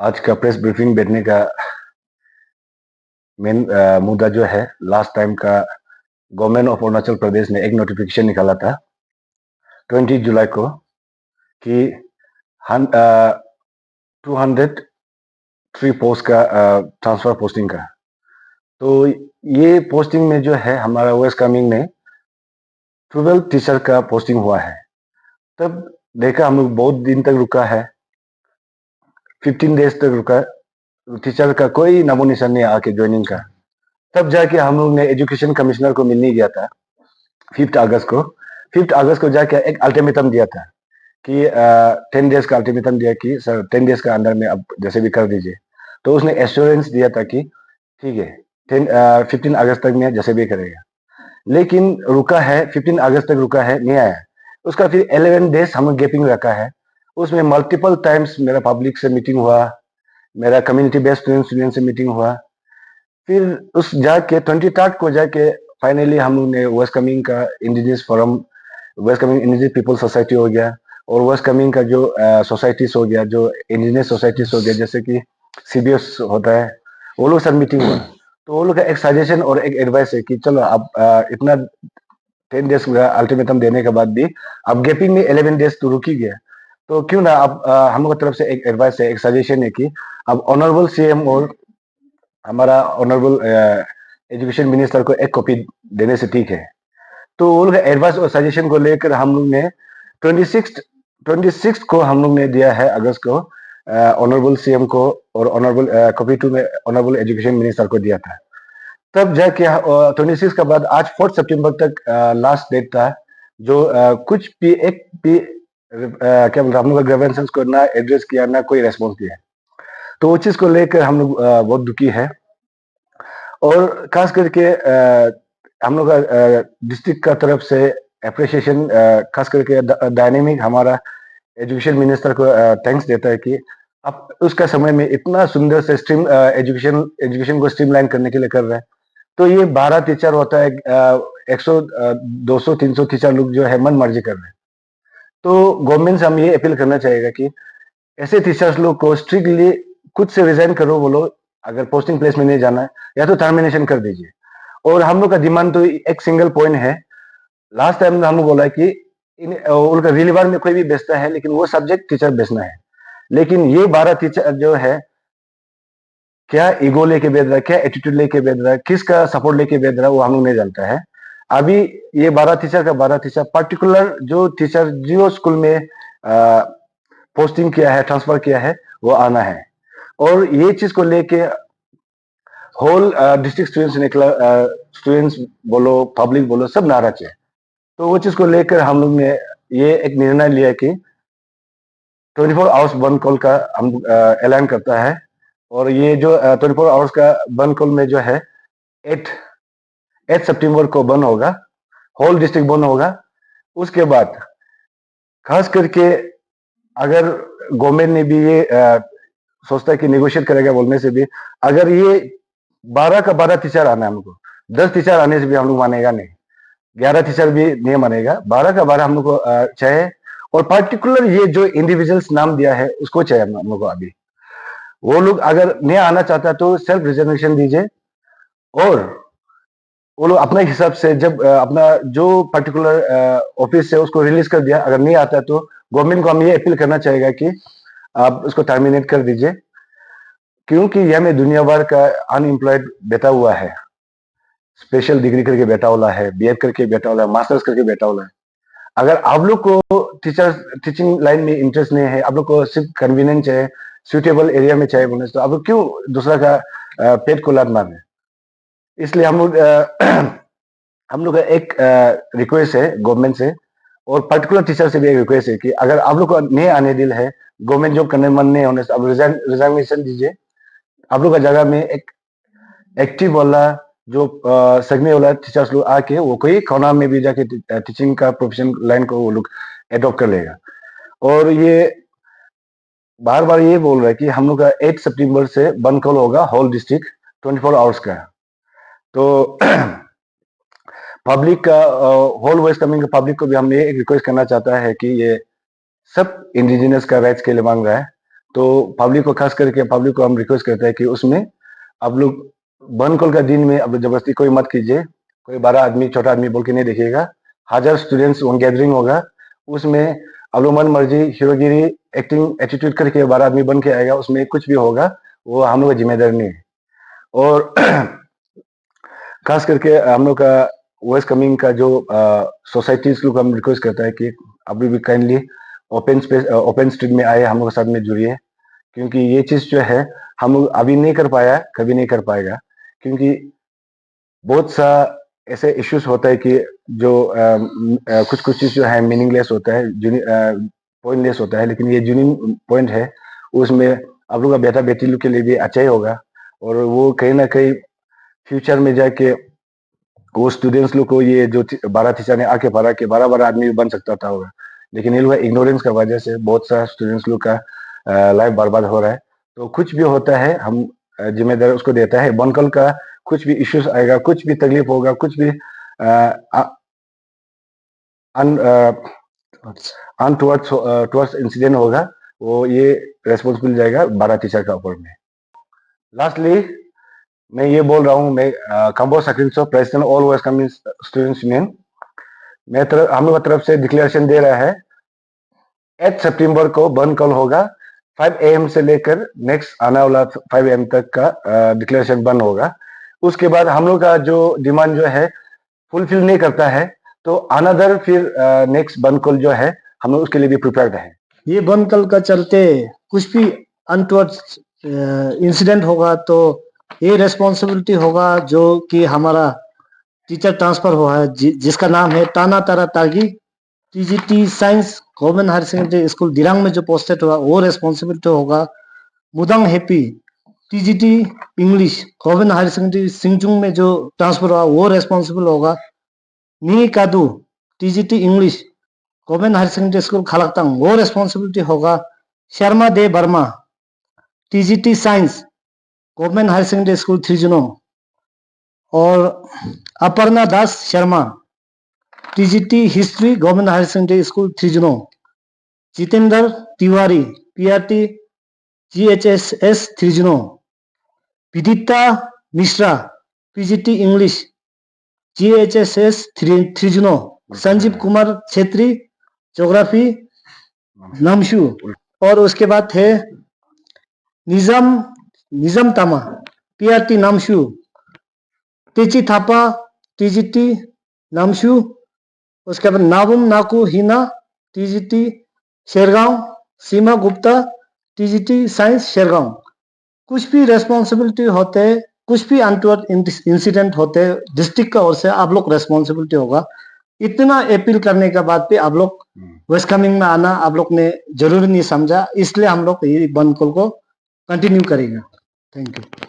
आज का press briefing बैठने का मेन मुद्दा जो है, लास्ट टाइम का गवर्नमेंट ऑफ अरुणाचल प्रदेश ने एक नोटिफिकेशन निकाला था 20 जुलाई को कि 203 पोस्ट का ट्रांसफर पोस्टिंग का। तो ये पोस्टिंग में जो है हमारा वेस्ट कामेंग में 12 टीचर का पोस्टिंग हुआ है। तब देखा हम लोग बहुत दिन तक रुका है, 15 डेज तक रुका, टीचर का कोई नामो निशान नहीं आके ज्वाइनिंग का। तब जाके हम लोग ने एजुकेशन कमिश्नर को मिलने गया था 5 अगस्त को जाके एक अल्टीमेटम दिया था कि 10 डेज का अल्टीमेटम दिया कि सर 10 डेज का अंदर में अब जैसे भी कर दीजिए। तो उसने एश्योरेंस दिया था कि ठीक है 15 अगस्त तक में जैसे भी करेगा। लेकिन रुका है, 15 अगस्त तक रुका है, नहीं आया। उसका फिर 11 डेज हम गैपिंग रखा है। उसमें मल्टीपल टाइम्स मेरा पब्लिक से मीटिंग हुआ, मेरा कम्युनिटी बेस्ड स्टूडेंट से मीटिंग हुआ। फिर उस जाके 23 को जाके फाइनली हम लोग ने वेस्ट कामेंग का indigenous forum, west Kameng indigenous people society हो गया और वेस्ट कामेंग का जो सोसाइटीज हो गया, जो इंडिजिनस सोसाइटीज हो गया, जैसे कि सीबीएस होता है, वो लोग सब मीटिंग हुआ। तो वो लोग का एक सजेशन और एक एडवाइस है कि चलो आप इतना 10 डेज का अल्टीमेटम देने के बाद भी अब गैपिंग में 11 डेज तो रुक ही गया। तो क्यों ना अब हम लोग की तरफ से एक एडवाइस है, एक सजेशन है कि अब ऑनरेबल सीएम और हमारा ऑनरेबल एजुकेशन मिनिस्टर को एक कॉपी देने से ठीक है। तो वो लोग एडवाइस और सजेशन को लेकर हम लोग ने 26 को हम लोग ने दिया है अगस्त को ऑनरेबल सीएम को, और ऑनरेबल कॉपी 2 में ऑनरेबल एजुकेशन मिनिस्टर को दिया था। तब जाके 26 के बाद आज 4 सितंबर तक लास्ट डेट था, जो कुछ भी एक भी क्या बोलते हम लोग ग्रेवेंसेस को ना एड्रेस किया, ना कोई रेस्पॉन्स दिया। तो वो चीज को लेकर हम लोग बहुत दुखी है। और खास करके हम लोग का डिस्ट्रिक्ट का तरफ से अप्रिसिएशन, खास करके डायनेमिक हमारा एजुकेशन मिनिस्टर को थैंक्स देता है कि अब उसका समय में इतना सुंदर से स्ट्रीम एजुकेशन को स्ट्रीमलाइन करने के लिए कर रहा है। तो ये 12 टीचर होता है, 100 200 300 टीचर लोग जो है मन मर्जी कर रहे हैं। तो गवर्नमेंट से हम ये अपील करना चाहेगा कि ऐसे टीचर्स लोग को स्ट्रिक्टली खुद से रिजाइन करो, बोलो अगर पोस्टिंग प्लेस में नहीं जाना है या तो टर्मिनेशन कर दीजिए। और हम लोग का डिमांड तो एक सिंगल पॉइंट है। लास्ट टाइम हम लोग बोला कि उनका रिलीवर में कोई भी बेचता है, लेकिन वो सब्जेक्ट टीचर बेचना है। लेकिन ये 12 टीचर जो है, क्या ईगो लेके बेच रहा है, क्या एटीट्यूड लेके बेच रहा है, किसका सपोर्ट लेके बेच रहा है, वो हम लोग नहीं जानता है। अभी ये 12 टीचर का 12 टीचर पर्टिकुलर जो टीचर जो स्कूल में पोस्टिंग किया है, ट्रांसफर किया है, वो आना है। और ये चीज को लेके होल डिस्ट्रिक्ट स्टूडेंट्स निकला, स्टूडेंट्स बोलो, पब्लिक बोलो, सब नाराज है। तो वो चीज को लेकर हम लोग ने ये एक निर्णय लिया कि 24 आवर्स बंद कॉल का हम ऐलान करता है। और ये जो 24 आवर्स का बंद कॉल में जो है 8 सितंबर को बंद होगा, होल डिस्ट्रिक्ट बंद होगा। उसके बाद खास करके अगर गवर्नमेंट ने भी ये सोचता है कि नेगोशिएट करेगा बोलने से भी, अगर ये 12 का 12 टीचर आना है हमको, 10 टीचर आने से भी हम लोग मानेगा नहीं, 11 टीचर भी नहीं मानेगा, 12 का 12 हम लोग को चाहिए। और पर्टिकुलर ये जो इंडिविजुअल्स नाम दिया है उसको चाहिए हम लोग को। अभी वो लोग अगर नहीं आना चाहता तो सेल्फ रिजर्वेशन दीजिए, और वो लोग अपने हिसाब से जब अपना जो पर्टिकुलर ऑफिस है उसको रिलीज कर दिया। अगर नहीं आता तो गवर्नमेंट को हम ये अपील करना चाहेगा कि आप उसको टर्मिनेट कर दीजिए, क्योंकि यह में दुनिया भर का अनएम्प्लॉयड बैठा हुआ है, स्पेशल डिग्री करके बैठा हुआ है, बीएड करके बैठा हुआ है, मास्टर्स करके बैठा हुआ है। अगर आप लोग को टीचिंग लाइन में इंटरेस्ट नहीं है, आप लोग को सिर्फ कन्वीनियंस है, सुटेबल एरिया में चाहिए बोलने से, तो आप लोग क्यों दूसरा का पेट को लात मारे। इसलिए हम लोग हम लोग का एक रिक्वेस्ट है गवर्नमेंट से, और पर्टिकुलर टीचर से भी एक रिक्वेस्ट है कि अगर आप लोग को नहीं आने दिल है, गवर्नमेंट जॉब करने मन नहीं होने से, आप रिजाइनेशन दीजिए। आप लोग का जगह में एक एक्टिव वाला जो सगने वाला टीचर्स लोग आके वो कोई कोना में भी जाके टीचिंग का प्रोफेशन लाइन को वो लोग एडॉप्ट कर लेगा। और ये बार बार ये बोल रहा है कि हम लोग का 8 सितंबर से बंद कॉल होगा होल डिस्ट्रिक्ट 24 आवर्स का। तो पब्लिक का, होल वेस्ट कामेंग का पब्लिक को भी हमने एक रिक्वेस्ट करना चाहता है कि ये सब इंडिजिनस का राइट्स के लिए मांग रहा है। तो पब्लिक को, खास करके पब्लिक को हम रिक्वेस्ट करते हैं कि उसमें आप लोग बंद कॉल का दिन में अब जबरदस्ती कोई मत कीजिए। कोई बड़ा आदमी छोटा आदमी बोल के नहीं देखिएगा। 1000 स्टूडेंट्स वहाँ गैदरिंग होगा, उसमें आप लोग मन मर्जी हीरोगिरी एक्टिंग एटीट्यूड करके बड़ा आदमी बन के आएगा, उसमें कुछ भी होगा वो हम लोग का जिम्मेदारी नहीं है। और खास करके हम लोग का वेस्ट कमिंग का जो सोसाइटीज लोग हम रिक्वेस्ट करता है कि आप लोग भी kindly open space open street में आए, हम लोग के साथ में जुड़िए। क्योंकि ये चीज जो है हम लोग अभी नहीं कर पाया, कभी नहीं कर पाएगा। क्योंकि बहुत सा ऐसे इश्यूज होता है कि जो कुछ कुछ चीज जो है मीनिंगलेस होता है, पॉइंटलेस होता है, लेकिन ये जूनिंग पॉइंट है उसमें आप लोग का बेटा बेटी लोग के लिए भी अच्छा ही होगा। और वो कहीं ना कहीं फ्यूचर में जाके वो स्टूडेंट्स लोग को ये जो 12 टीचर ने आके पढ़ा के बड़ा बड़ा आदमी भी बन सकता था होगा, लेकिन ये लोग इग्नोरेंस का वजह से बहुत सारा स्टूडेंट्स लोग का लाइफ बर्बाद हो रहा है। तो कुछ भी होता है हम जिम्मेदारी उसको देता है। बनकल का कुछ भी इश्यूज आएगा, कुछ भी तकलीफ होगा, कुछ भी टुवर्ड्स इंसिडेंट होगा, वो ये रेस्पॉन्सिबल जाएगा 12 टीचर का ऊपर में। लास्टली मैं ये बोल रहा हूँ, मैं Kambo Sakinso president all west Kameng students union, मैं हम लोग तरफ से डिक्लेरेशन दे रहा है 8 सितंबर को बंद कल होगा। 5 AM से लेकर नेक्स्ट आने वाला 5 AM तक का डिक्लेरेशन बंद होगा। उसके बाद हम लोग का जो डिमांड जो है फुलफिल नहीं करता है तो अनदर फिर नेक्स्ट बंद कल जो है हम लोग उसके लिए भी प्रिपेयर्ड है। ये बंद कल का चलते कुछ भी अनटुवर्ड्स इंसिडेंट होगा तो ये रेस्पॉन्सिबिलिटी होगा जो कि हमारा टीचर ट्रांसफर हुआ है जिसका नाम है Tana Tara Tagi TGT science government higher secondary school Dirang में जो पोस्टेड हुआ वो रेस्पॉन्सिबिलिटी होगा। Mudang Happy TGT English government higher secondary Singchung में जो ट्रांसफर हुआ वो रेस्पॉन्सिबल होगा। Ni Kadu TGT English government higher secondary school Kalaktang वो रेस्पॉन्सिबिलिटी होगा। Sharma De Verma TGT science government higher secondary school Thrizino और Aparna Das Sharma TGT history government higher secondary school Thrizino. Jitendra Tiwari PRT GHSS Thrizino. Vidita Mishra PGT English GHSS Thrizino. Sanjeev Kumar Chhetri geography Namsu. और उसके बाद थे निजाम तामा पीआरटी नामशु। तेची थापा टीजीटी नामशु। उसके बाद Nabum Naku Hina TGT Shergaon. Seema Gupta TGT science Shergaon. कुछ भी रेस्पॉन्सिबिलिटी होते, कुछ भी अनटुवर्ड इंसिडेंट होते डिस्ट्रिक्ट का ओर से आप लोग रेस्पॉन्सिबिलिटी होगा। इतना अपील करने के बाद भी आप लोग वेस्ट कमिंग में आना आप लोग ने जरूरी नहीं समझा, इसलिए हम लोग ये बंद कॉल को कंटिन्यू करेंगे। Thank you.